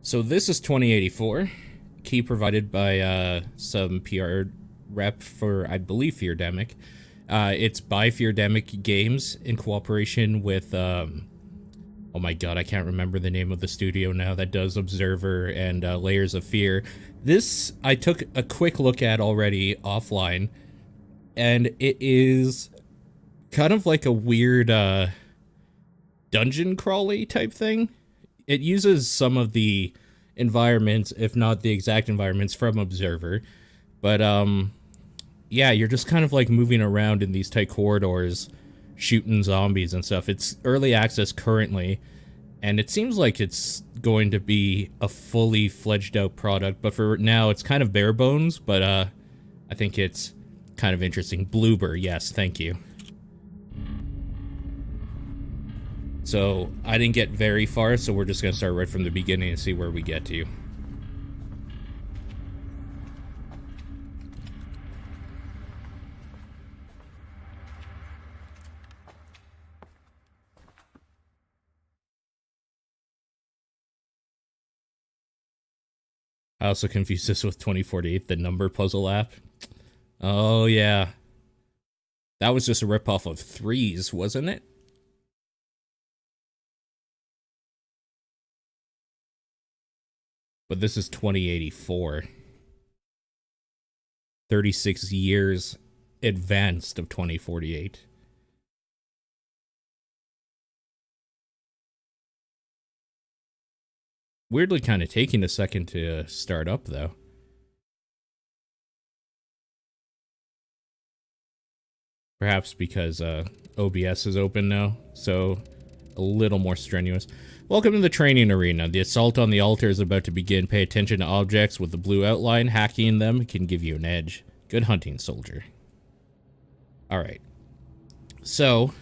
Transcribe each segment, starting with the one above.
So this is 2084, key provided by some PR rep for, I believe, Feardemic. It's by Feardemic Games in cooperation with, oh my god, I can't remember the name of the studio now that does Observer and Layers of Fear. This, I took a quick look at already offline, and it is kind of like a weird dungeon crawly type thing. It uses some of the environments, if not the exact environments, from Observer. But, yeah, you're just kind of like moving around in these tight corridors, shooting zombies and stuff. It's early access currently, and it seems like it's going to be a fully fledged out product, but for now it's kind of bare bones, but I think it's kind of interesting. Bloober, yes, thank you. So, I didn't get very far, so we're just gonna start right from the beginning and see where we get to. I also confused this with 2048, the number puzzle app. Oh, yeah. That was just a ripoff of Threes, wasn't it? But this is 2084. 36 years advanced of 2048. Weirdly kind of taking a second to start up, though. Perhaps because OBS is open now, so a little more strenuous. Welcome to the training arena. The assault on the altar is about to begin. Pay attention to objects with the blue outline. Hacking them can give you an edge. Good hunting, soldier. Alright. So,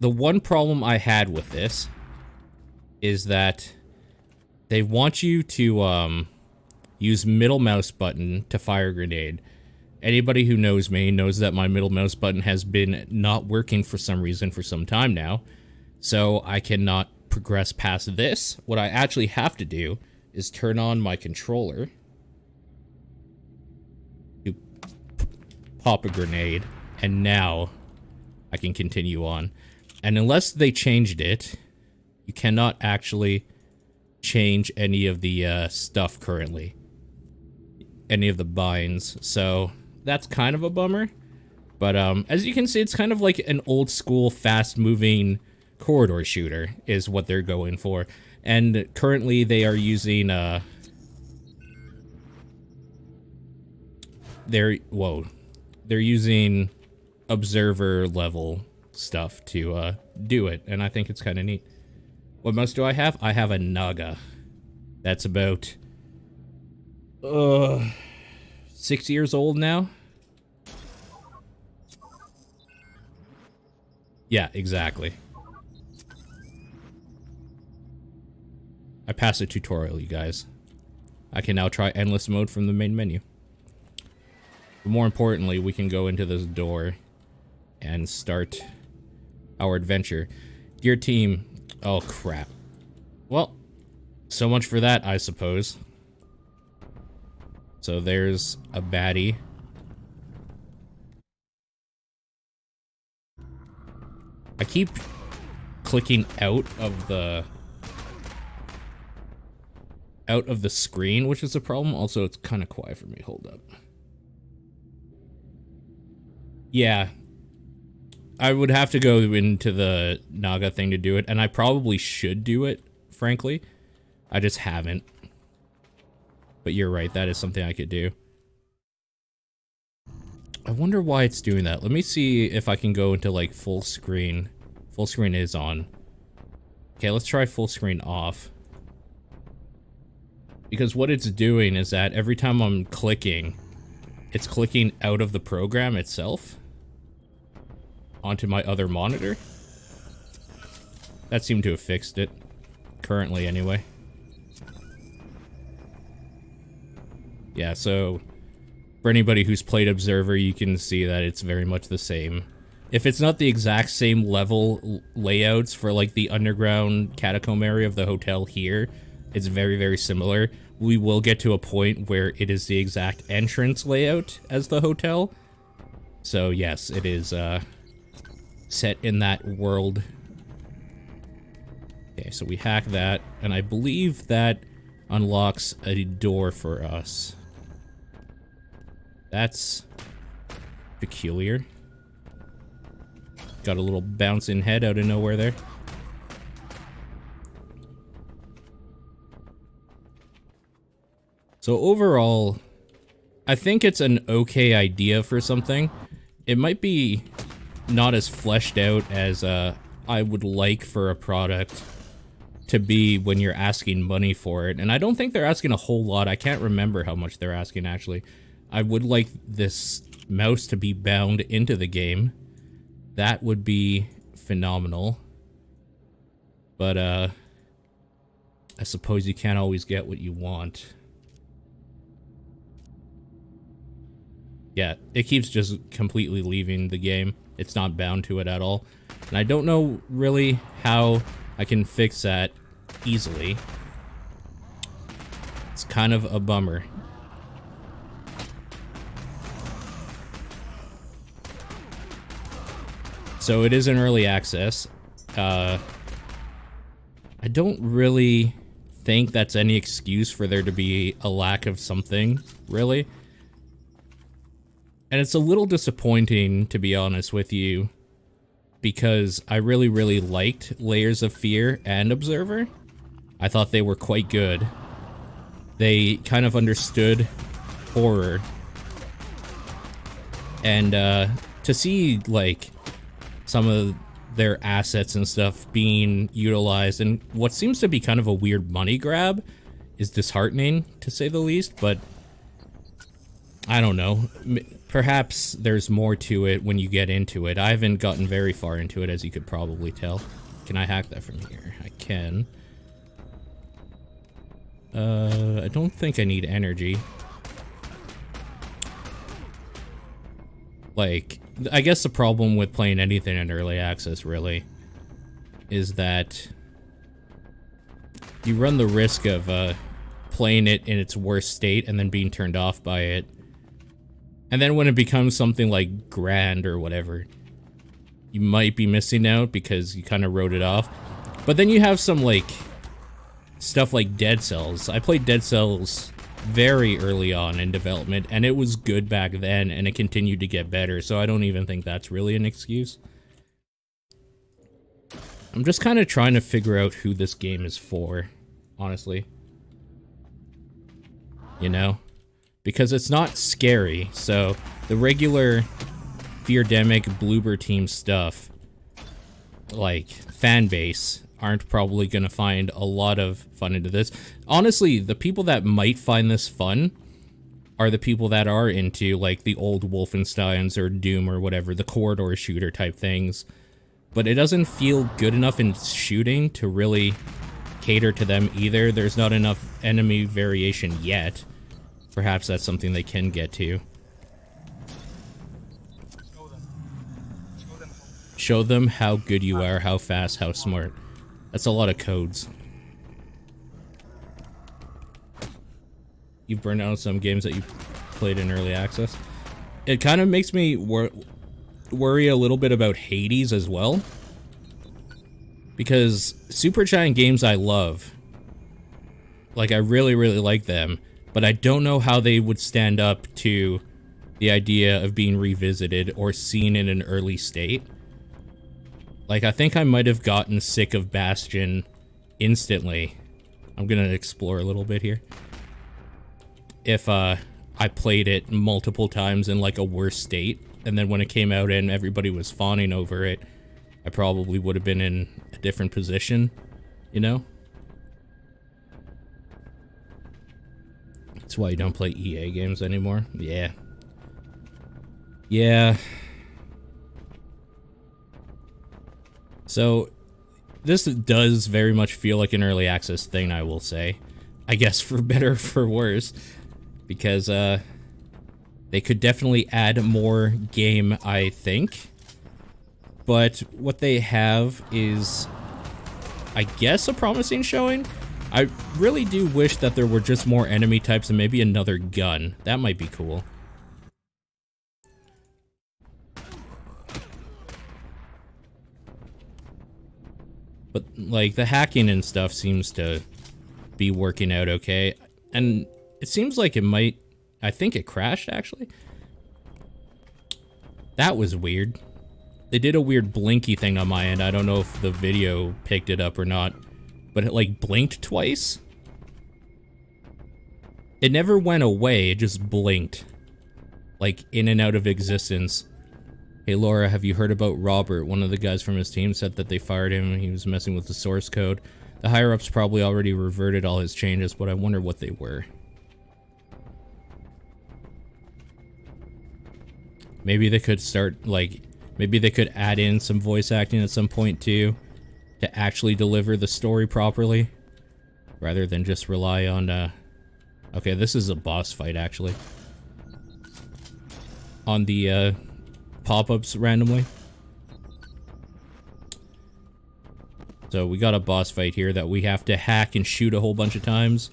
the one problem I had with this is that they want you to use middle mouse button to fire a grenade. Anybody who knows me knows that my middle mouse button has been not working for some reason for some time now, so I cannot progress past this. What I actually have to do is turn on my controller to pop a grenade, and now I can continue on. And unless they changed it, you cannot actually change any of the stuff currently. Any of the binds, so that's kind of a bummer. But as you can see, it's kind of like an old school fast-moving corridor shooter is what they're going for. And currently they are using they're using Observer level stuff to do it, and I think it's kind of neat. What mouse do I have? I have a Naga. That's about 6 years old now. Yeah, exactly. I passed a tutorial, you guys. I can now try endless mode from the main menu. But more importantly, we can go into this door and start our adventure. Dear team, oh crap. Well, so much for that, I suppose. So there's a baddie. I keep clicking out of the screen, which is a problem. Also, it's kind of quiet for me. Hold up. Yeah. I would have to go into the Naga thing to do it, and I probably should do it, frankly. I just haven't. But you're right, that is something I could do. I wonder why it's doing that. Let me see if I can go into, like, full screen. Full screen is on. Okay, let's try full screen off. Because what it's doing is that every time I'm clicking, it's clicking out of the program itself onto my other monitor. That seemed to have fixed it. Currently, anyway. Yeah, so for anybody who's played Observer, you can see that it's very much the same. If it's not the exact same level layouts for like the underground catacomb area of the hotel here, It's very, very similar. We will get to a point where it is the exact entrance layout as the hotel. So yes, it is set in that world. Okay, so we hack that, and I believe that unlocks a door for us. That's peculiar. Got a little bouncing head out of nowhere there. So overall, I think it's an okay idea for something. It might be not as fleshed out as I would like for a product to be when you're asking money for it. And I don't think they're asking a whole lot. I can't remember how much they're asking, actually. I would like this mouse to be bound into the game. That would be phenomenal. But, I suppose you can't always get what you want. Yeah, it keeps just completely leaving the game. It's not bound to it at all. And I don't know really how I can fix that easily. It's kind of a bummer. So it is in early access. I don't really think that's any excuse for there to be a lack of something, really. And it's a little disappointing, to be honest with you, because I really, really liked Layers of Fear and Observer. I thought they were quite good. They kind of understood horror. And to see, like, some of their assets and stuff being utilized in what seems to be kind of a weird money grab is disheartening, to say the least, but I don't know. Perhaps there's more to it when you get into it. I haven't gotten very far into it, as you could probably tell. Can I hack that from here? I can. I don't think I need energy. Like, I guess the problem with playing anything in early access, really, is that you run the risk of playing it in its worst state and then being turned off by it. And then when it becomes something like grand or whatever, you might be missing out because you kind of wrote it off. But then you have some, like, stuff like Dead Cells. I played Dead Cells very early on in development, and it was good back then, and it continued to get better, so I don't even think that's really an excuse. I'm just kind of trying to figure out who this game is for, honestly. You know? Because it's not scary, so the regular Feardemic Bloober Team stuff, like fan base, aren't probably gonna find a lot of fun into this. Honestly, the people that might find this fun are the people that are into, like, the old Wolfensteins or Doom or whatever, the corridor shooter type things. But it doesn't feel good enough in shooting to really cater to them either. There's not enough enemy variation yet. Perhaps that's something they can get to. Show them how good you are, how fast, how smart. That's a lot of codes. You've burned out some games that you played in early access. It kind of makes me worry a little bit about Hades as well. Because Supergiant games I love. Like, I really, really like them. But I don't know how they would stand up to the idea of being revisited or seen in an early state. Like, I think I might have gotten sick of Bastion instantly. I'm gonna explore a little bit here. If I played it multiple times in, like, a worse state, and then when it came out and everybody was fawning over it, I probably would have been in a different position, you know? That's why you don't play EA games anymore. Yeah. Yeah. So, this does very much feel like an early access thing, I will say. I guess for better or for worse. Because, they could definitely add more game, I think. But what they have is, I guess, a promising showing. I really do wish that there were just more enemy types and maybe another gun. That might be cool. But, like, the hacking and stuff seems to be working out okay. And it seems like it might... I think it crashed, actually. That was weird. They did a weird blinky thing on my end. I don't know if the video picked it up or not. But it, like, blinked twice? It never went away, it just blinked. Like, in and out of existence. Hey Laura, have you heard about Robert? One of the guys from his team said that they fired him and he was messing with the source code. The higher-ups probably already reverted all his changes, but I wonder what they were. Maybe they could start, like, maybe they could add in some voice acting at some point too, to actually deliver the story properly, rather than just rely on, okay, this is a boss fight, actually. On the, pop-ups randomly. So we got a boss fight here that we have to hack and shoot a whole bunch of times.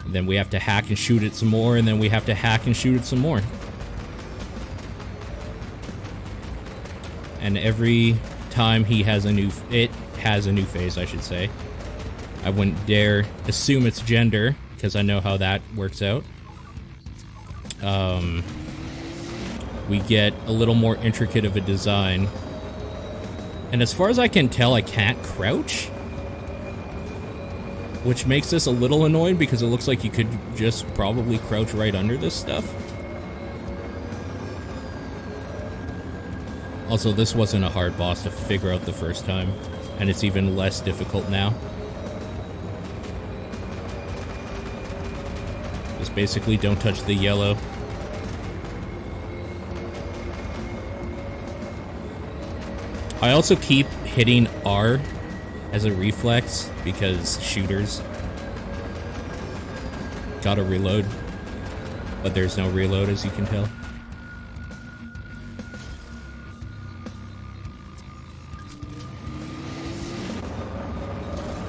And then we have to hack and shoot it some more, and then we have to hack and shoot it some more. And every time he has a new... it has a new phase, I should say. I wouldn't dare assume it's gender, because I know how that works out. We get a little more intricate of a design. And as far as I can tell, I can't crouch. Which makes this a little annoying because it looks like you could just probably crouch right under this stuff. Also, this wasn't a hard boss to figure out the first time, and it's even less difficult now. Just basically don't touch the yellow. I also keep hitting R as a reflex because shooters. Gotta reload. But there's no reload, as you can tell.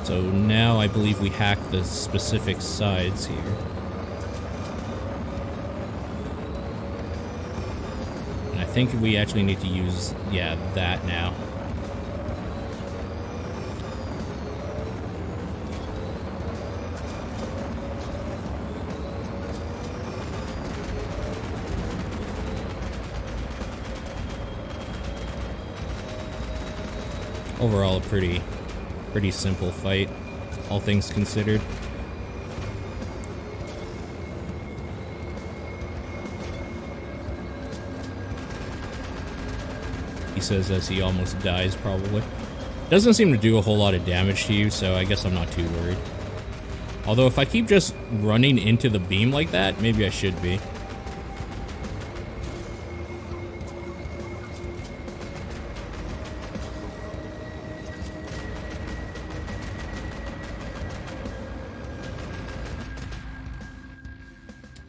So now I believe we hack the specific sides here. And I think we actually need to use, yeah, that now. Overall, a pretty simple fight, all things considered. He says as he almost dies, probably. Doesn't seem to do a whole lot of damage to you, so I guess I'm not too worried. Although if I keep just running into the beam like that, maybe I should be.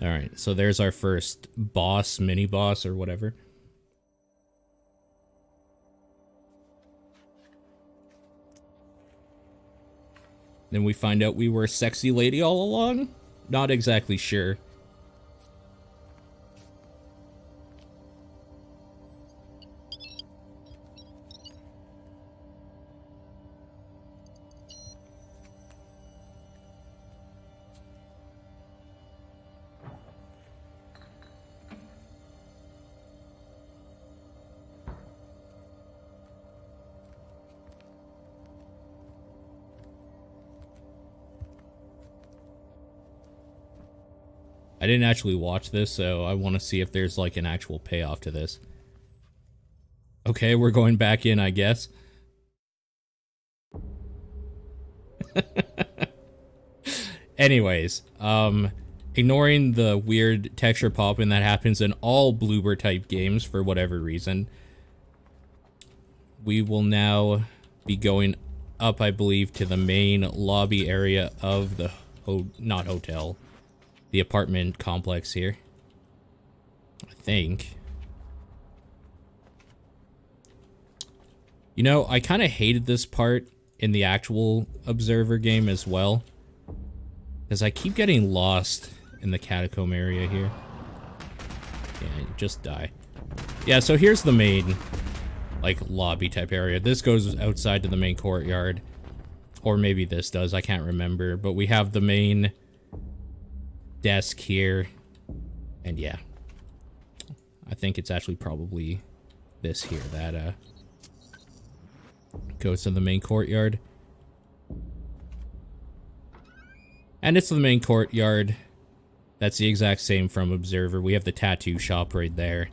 Alright, so there's our first boss, mini-boss, or whatever. Then we find out we were a sexy lady all along? Not exactly sure. I didn't actually watch this, so I want to see if there's like an actual payoff to this. Okay, we're going back in, I guess. Anyways, ignoring the weird texture popping that happens in all Bloober type games for whatever reason, we will now be going up, I believe, to the main lobby area of the not hotel. The apartment complex here. I think. You know, I kind of hated this part in the actual Observer game as well. Because I keep getting lost in the catacomb area here. Yeah, just die. Yeah, so here's the main, like, lobby type area. This goes outside to the main courtyard. Or maybe this does, I can't remember. But we have the main desk here. And yeah. I think it's actually probably this here that goes to the main courtyard. And it's the main courtyard. That's the exact same from Observer. We have the tattoo shop right there.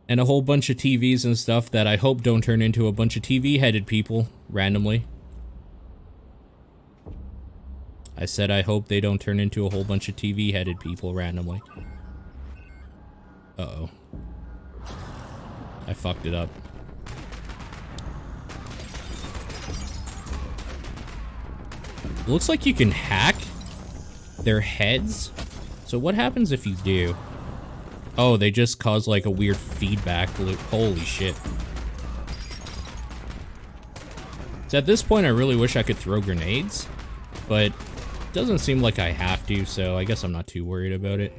And a whole bunch of TVs and stuff that I hope don't turn into a bunch of TV-headed people randomly. I said I hope they don't turn into a whole bunch of TV-headed people randomly. Uh-oh. I fucked it up. It looks like you can hack their heads. So what happens if you do? Oh, they just cause like a weird feedback loop. Holy shit. So at this point, I really wish I could throw grenades, but it doesn't seem like I have to, so I guess I'm not too worried about it.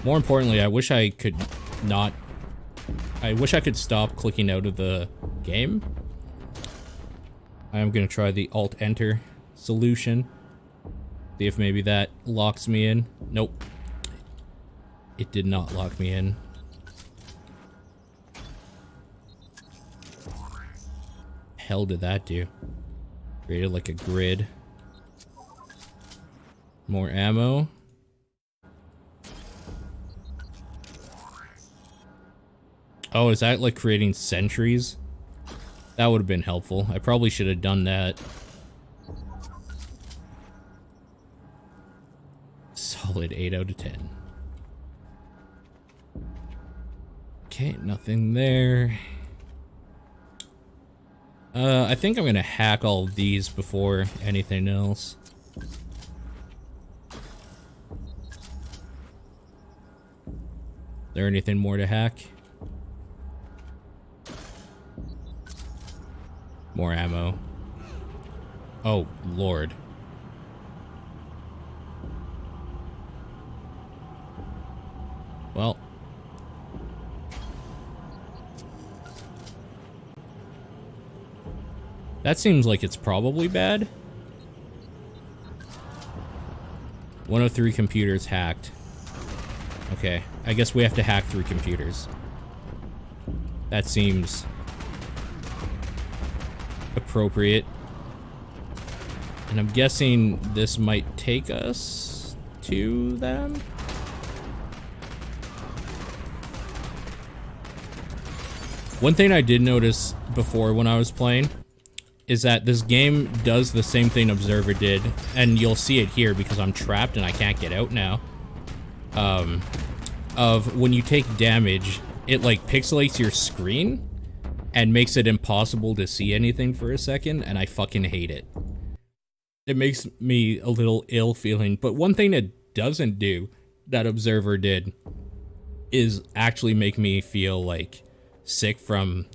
More importantly, I wish I could stop clicking out of the game. I'm gonna try the Alt-Enter solution. See if maybe that locks me in. Nope. It did not lock me in. Hell did that do? Created like a grid. More ammo. Oh, is that like creating sentries? That would have been helpful. I probably should have done that. Solid 8 out of 10. Okay, nothing there. I think I'm gonna hack all of these before anything else. Is there anything more to hack? More ammo. Oh, Lord. Well. That seems like it's probably bad. 103 computers hacked. Okay, I guess we have to hack 3 computers. That seems appropriate. And I'm guessing this might take us to them? One thing I did notice before when I was playing is that this game does the same thing Observer did, and you'll see it here because I'm trapped and I can't get out now. Of when you take damage, it like pixelates your screen and makes it impossible to see anything for a second, and I fucking hate it. It makes me a little ill feeling, but one thing it doesn't do that Observer did is actually make me feel like sick from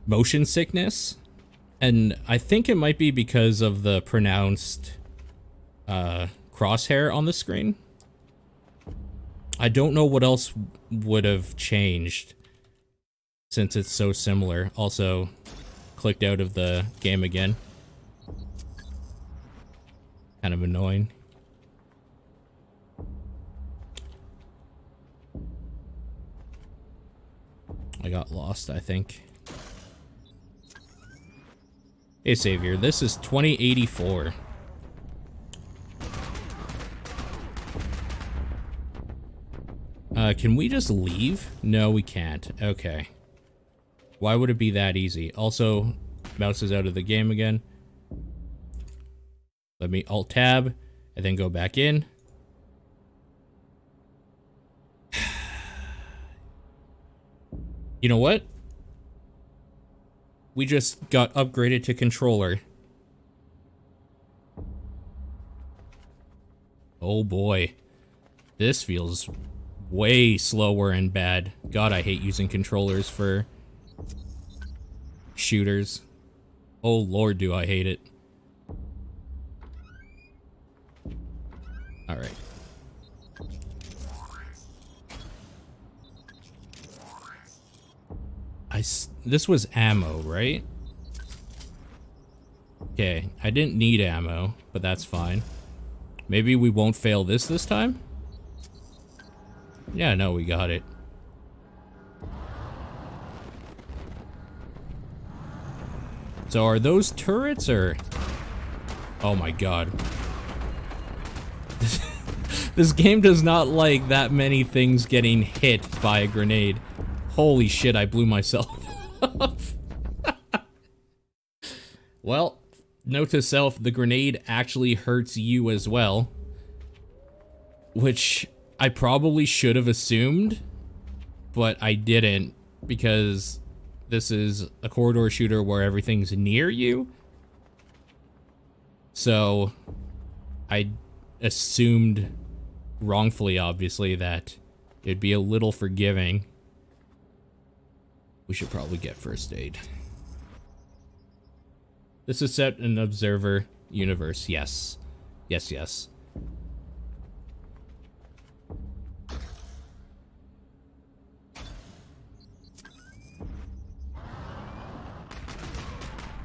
motion sickness. And I think it might be because of the pronounced crosshair on the screen. I don't know what else would have changed since it's so similar. Also, clicked out of the game again. Kind of annoying. I got lost, I think. Hey, Savior, this is 2084. Can we just leave? No, we can't. Okay. Why would it be that easy? Also, mouse is out of the game again. Let me Alt-Tab, and then go back in. You know what? We just got upgraded to controller. Oh boy. This feels way slower and bad. God, I hate using controllers for shooters. Oh Lord, do I hate it. All right. This was ammo, right? Okay, I didn't need ammo, but that's fine. Maybe we won't fail this time? Yeah, no, we got it. So are those turrets or... Oh my god. This game does not like that many things getting hit by a grenade. Holy shit, I blew myself up. Well, note to self, the grenade actually hurts you as well. Which I probably should have assumed, but I didn't, because this is a corridor shooter where everything's near you. So I assumed wrongfully, obviously, that it'd be a little forgiving. We should probably get first aid. This is set in Observer universe. Yes. Yes, yes.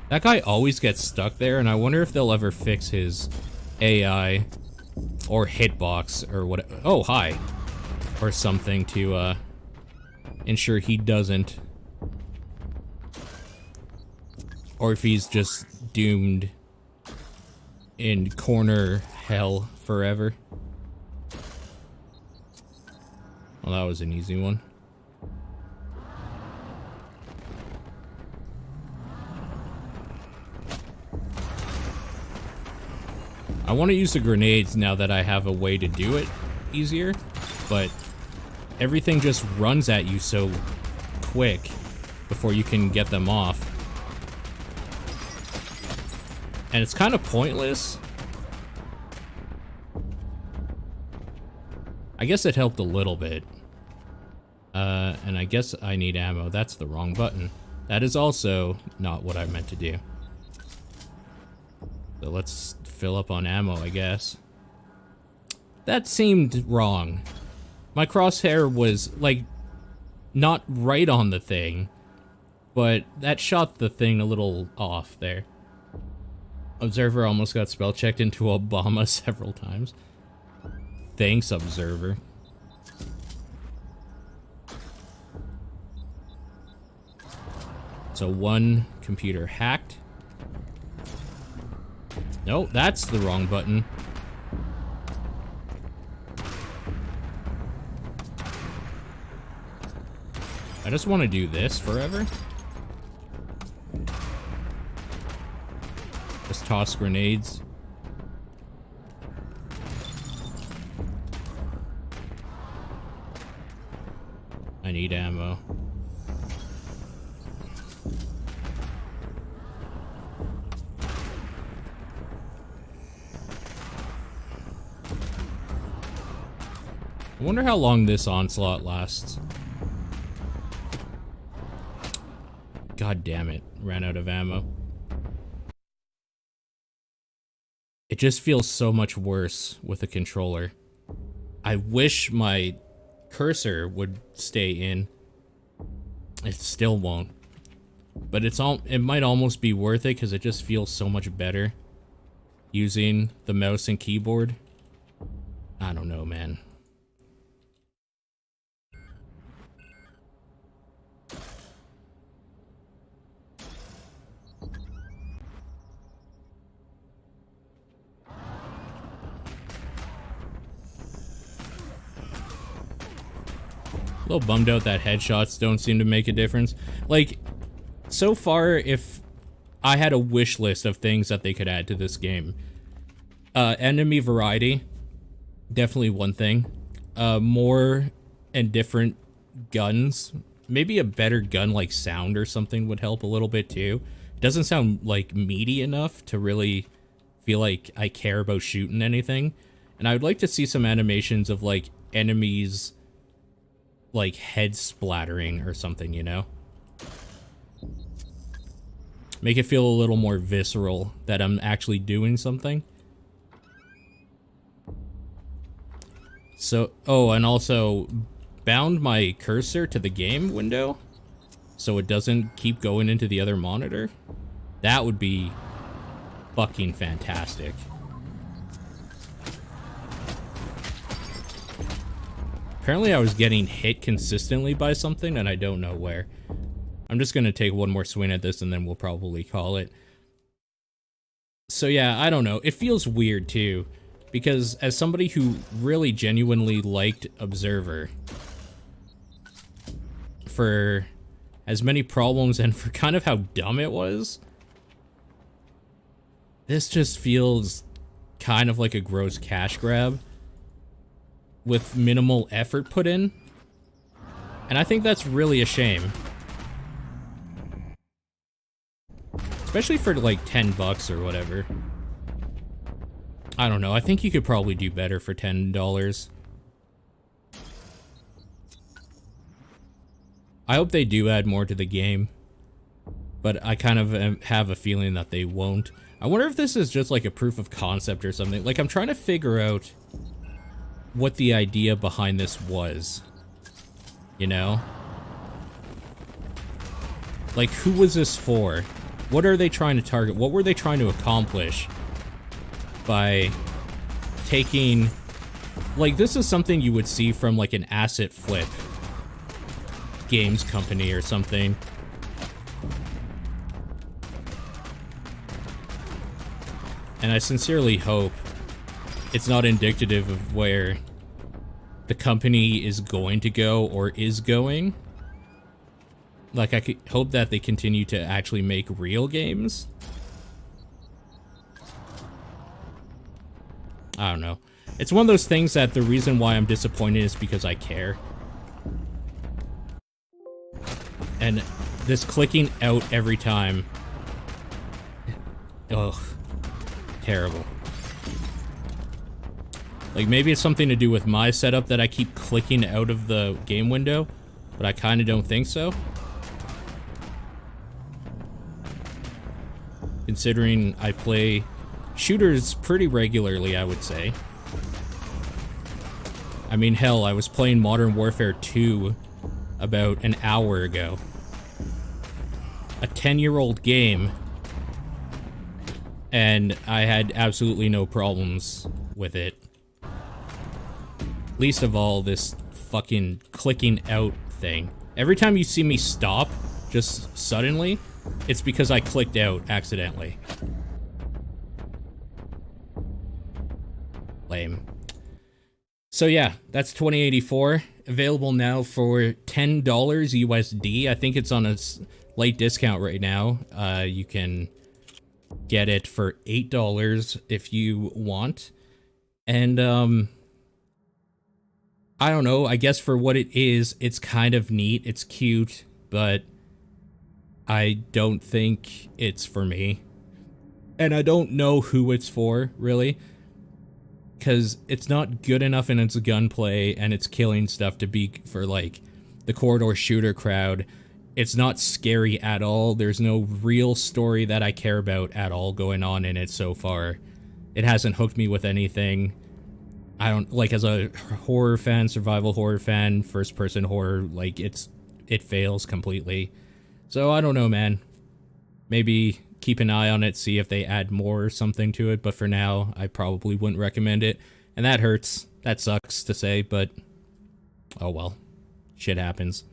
That guy always gets stuck there, and I wonder if they'll ever fix his AI or hitbox or what. Oh, hi. Or something to ensure he doesn't. Or if he's just doomed in corner hell forever. Well, that was an easy one. I want to use the grenades now that I have a way to do it easier, but everything just runs at you so quick before you can get them off. And it's kind of pointless. I guess it helped a little bit. And I guess I need ammo. That's the wrong button. That is also not what I meant to do. So let's fill up on ammo, I guess. That seemed wrong. My crosshair was, like, not right on the thing, but that shot the thing a little off there. Observer almost got spell checked into Obama several times. Thanks, Observer. So one computer hacked. No, that's the wrong button. I just want to do this forever. Just toss grenades. I need ammo. I wonder how long this onslaught lasts. God damn it. Ran out of ammo. It just feels so much worse with a controller. I wish my cursor would stay in. It still won't. But it might almost be worth it because it just feels so much better using the mouse and keyboard. I don't know, man. A little bummed out that headshots don't seem to make a difference. Like, so far, if I had a wish list of things that they could add to this game, enemy variety, definitely one thing. More and different guns. Maybe a better gun-like sound or something would help a little bit too. It doesn't sound like meaty enough to really feel like I care about shooting anything. And I would like to see some animations of like enemies like head splattering or something, you know? Make it feel a little more visceral that I'm actually doing something. So, oh, and also bound my cursor to the game window so it doesn't keep going into the other monitor. That would be fucking fantastic. Apparently I was getting hit consistently by something and I don't know where. I'm just gonna take one more swing at this and then we'll probably call it. So yeah, I don't know. It feels weird too, because as somebody who really genuinely liked Observer, for as many problems and for kind of how dumb it was, this just feels kind of like a gross cash grab with minimal effort put in. And I think that's really a shame. Especially for like 10 bucks or whatever. I don't know, I think you could probably do better for $10. I hope they do add more to the game, but I kind of have a feeling that they won't. I wonder if this is just like a proof of concept or something. Like, I'm trying to figure out what the idea behind this was, you know? Like, who was this for? What are they trying to target? What were they trying to accomplish by taking... Like, this is something you would see from, like, an asset flip games company or something. And I sincerely hope it's not indicative of where the company is going to go or is going. Like, I could hope that they continue to actually make real games. I don't know. It's one of those things that the reason why I'm disappointed is because I care. And this clicking out every time. Ugh. Terrible. Like, maybe it's something to do with my setup that I keep clicking out of the game window, but I kind of don't think so. Considering I play shooters pretty regularly, I would say. I mean, hell, I was playing Modern Warfare 2 about an hour ago. A 10-year-old game, and I had absolutely no problems with it. Least of all, this fucking clicking out thing. Every time you see me stop, just suddenly, it's because I clicked out accidentally. Lame. So yeah, that's 2084. Available now for $10 USD. I think it's on a late discount right now. You can get it for $8 if you want. And I don't know, I guess for what it is, it's kind of neat, it's cute, but I don't think it's for me. And I don't know who it's for, really. Because it's not good enough in its gunplay and its killing stuff to be for, like, the corridor shooter crowd. It's not scary at all. There's no real story that I care about at all going on in it so far. It hasn't hooked me with anything. I don't, like, as a horror fan, survival horror fan, first-person horror, like, it fails completely. So, I don't know, man. Maybe keep an eye on it, see if they add more or something to it, but for now, I probably wouldn't recommend it. And that hurts. That sucks to say, but oh well. Shit happens.